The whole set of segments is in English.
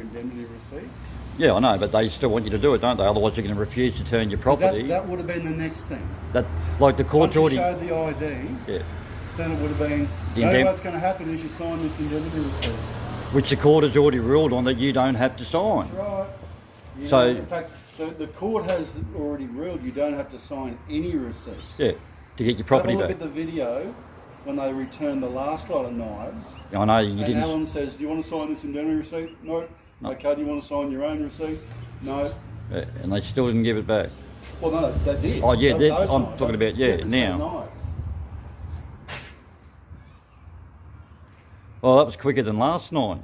indemnity receipt. Yeah, I know, but they still want you to do it, don't they? Otherwise, you're going to refuse to turn your property. That would have been the next thing. That, like the court's Once you already... showed the ID, Yeah. then it would have been, what's going to happen is you sign this indemnity receipt. Which the court has already ruled on that you don't have to sign. That's right. So, in fact, the court has already ruled you don't have to sign any receipt. Yeah, to get your property back. Have a look at the video when they returned the last lot of knives. I know, you didn't... And Alan says, do you want to sign this indemnity receipt? No. Okay, do you want to sign your own receipt? No. Yeah, and they still didn't give it back. Well, no, they did. Oh, yeah, I'm knives, talking about, yeah, now. Knives. Well, that was quicker than last night.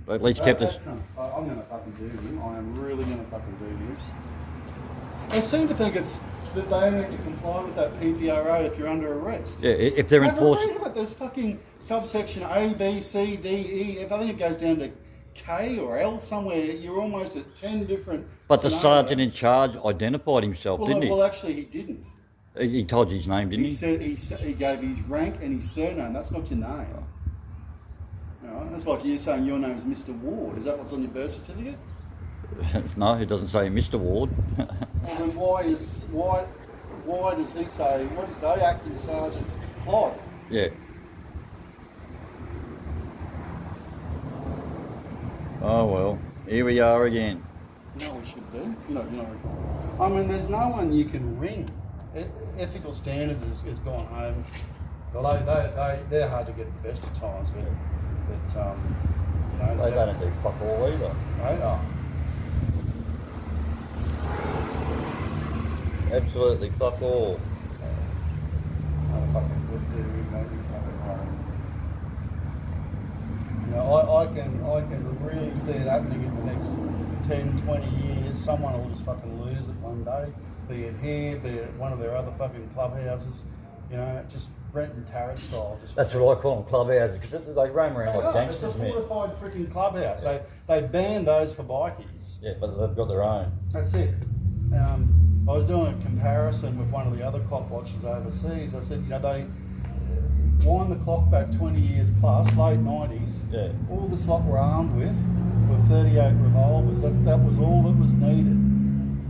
They at least kept us... I'm going to fucking do him. I am really going to fucking do him. I seem to think it's that they need to comply with that PPRA if you're under arrest. Yeah, if they're enforcing... Read about there's fucking subsection A, B, C, D, E, F. I think it goes down to K or L somewhere. You're almost at 10 different But the scenarios. sergeant in charge identified himself, didn't he? Well, actually, he didn't. He told you his name, didn't he? He said he gave his rank and his surname. That's not your name. You know, it's like you saying your name is Mr. Ward. Is that what's on your birth certificate? No, it doesn't say Mr. Ward. Well, then why does he say, what does he say, acting sergeant Plod? Yeah. Oh well, here we are again. You know what we should do? I mean, there's no one you can ring. Ethical Standards has gone home. Well, they're hard to get at the best of times, but they don't do fuck all either. They are. Absolutely fuck all. I can really see it happening in the next 10, 20 years. Someone will just fucking lose it one day, be it here, be it one of their other fucking clubhouses, just Brent and Tarrant style. That's what I call them, clubhouses, because they roam around like gangsters, man. It's a fortified freaking clubhouse. Yeah. They banned those for bikies. Yeah, but they've got their own. That's it. I was doing a comparison with one of the other COPWATCHers overseas. I said, they wind the clock back 20 years plus, late 90s. Yeah. All this lot were armed with were 38 revolvers. That was all that was needed,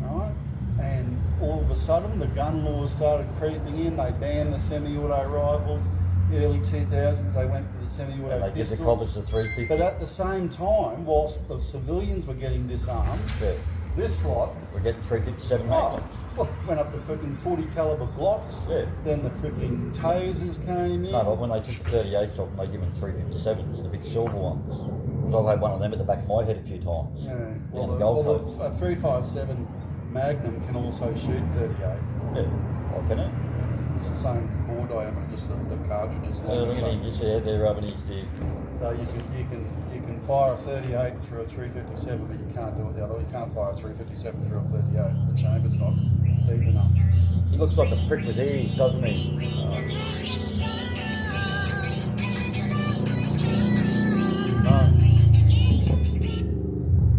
right? And all of a sudden, the gun laws started creeping in. They banned the semi-auto rifles. Early 2000s, they went for the semi-auto pistols. They give the coppers the 350. But at the same time, whilst the civilians were getting disarmed, this lot... We're getting 357 magnums. Well, went up to freaking 40 caliber Glocks. Yeah. Then the freaking tasers came in. No, but when they took the 38s off, they give them 357s, the big silver ones. Because I've had one of them at the back of my head a few times. Yeah. Well, a 357 Magnum can also shoot 38. Yeah. Oh, can it? Yeah. It's the same bore diameter, just the cartridges. Yeah, look at him, just out there rubbing his dick. So you can fire a 38 through a 357, but you can't do it the other way. You can't fire a 357 through a 38. The chamber's not deep enough. He looks like a prick with ease, doesn't he?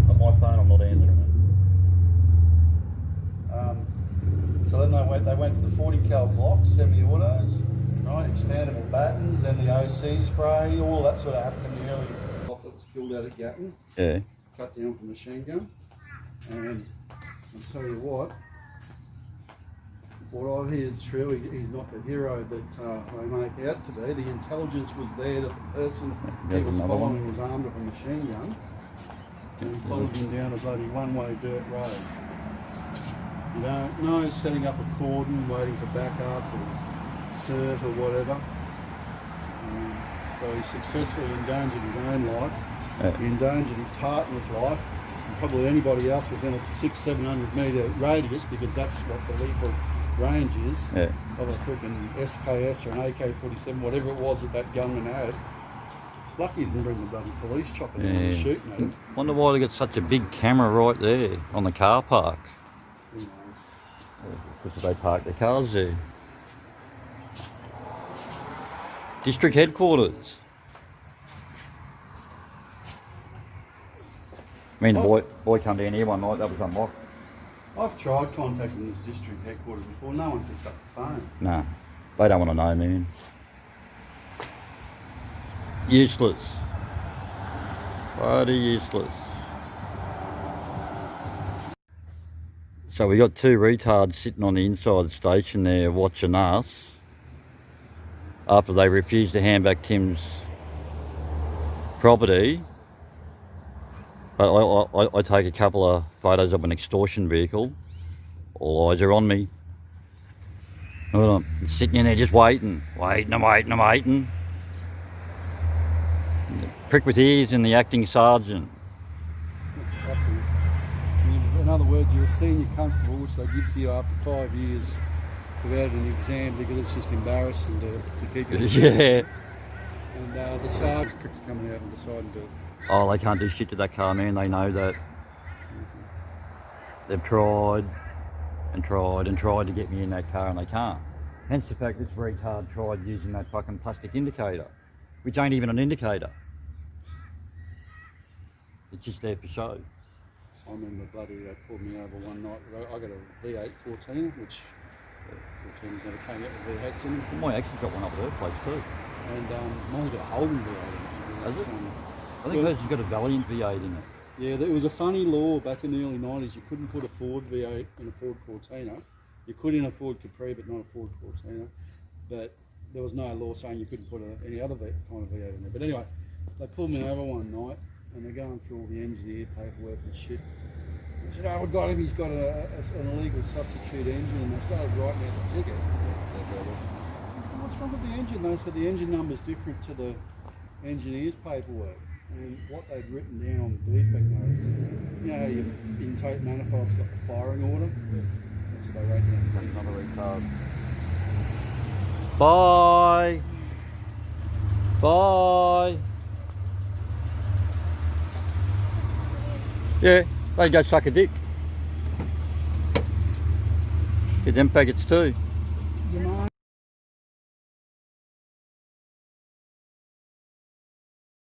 On my phone, I'm not answering it. So then they went to the 40 cal blocks, semi-autos, right? Expandable battens, and the OC spray, all that sort of happened in the early that was killed out at Gatton. Yeah. Cut down from a machine gun. And I'll tell you what I hear is true. He's not the hero that they make out to be. The intelligence was there that the person he was following was armed with a machine gun. And he followed him down a bloody one-way dirt road. You don't know, setting up a cordon, waiting for backup or cert or whatever. So he successfully endangered his own life. He endangered his partner's life, and probably anybody else within a 600-700 metre radius, because that's what the lethal range is of a freaking SKS or an AK-47, whatever it was that gunman had. Lucky he didn't bring the bloody police chopper down and shooting at it. Wonder why they got such a big camera right there on the car park. Who knows? Because they park their cars there. District headquarters. I mean, the boy come down here one night, that was unlocked. I've tried contacting this district headquarters before, no one picks up the phone. Nah, they don't want to know, man. Useless. Bloody useless. So we got two retards sitting on the inside the station there watching us after they refused to hand back Tim's property. But I take a couple of photos of an extortion vehicle. All eyes are on me. Hold on, sitting in there just waiting. Waiting. The prick with ears and the acting sergeant. In other words, you're a senior constable, which they give to you after 5 years without an exam because it's just embarrassing to keep you. Yeah. And the sergeant pricks coming out and deciding to. Oh, they can't do shit to that car, man. They know that. They've tried to get me in that car and they can't. Hence the fact this retard tried using that fucking plastic indicator, which ain't even an indicator. It's just there for show. I remember they pulled me over one night. I got a V8 Cortina, which Cortinas never came out with V8s in them. My actually got one up at her place too. And mine's got a Holden V8 in it. Has it? I think hers has got a Valiant V8 in it. Yeah, there was a funny law back in the early 90s. You couldn't put a Ford V8 in a Ford Cortina. You could in a Ford Capri, but not a Ford Cortina. But there was no law saying you couldn't put any other kind of V8 in there. But anyway, they pulled me over one night and they're going through all the engineer paperwork and shit. I said, oh, we got him, he's got an illegal substitute engine, and they started writing out the ticket. I said, what's wrong with the engine? They said the engine number's different to the engineer's paperwork. And what they'd written down on the defect notice, you know how your intake manifold's got the firing order? That's what they wrote down. So another retard. Bye! Bye! Yeah, they go suck a dick. Get them faggots too. You know,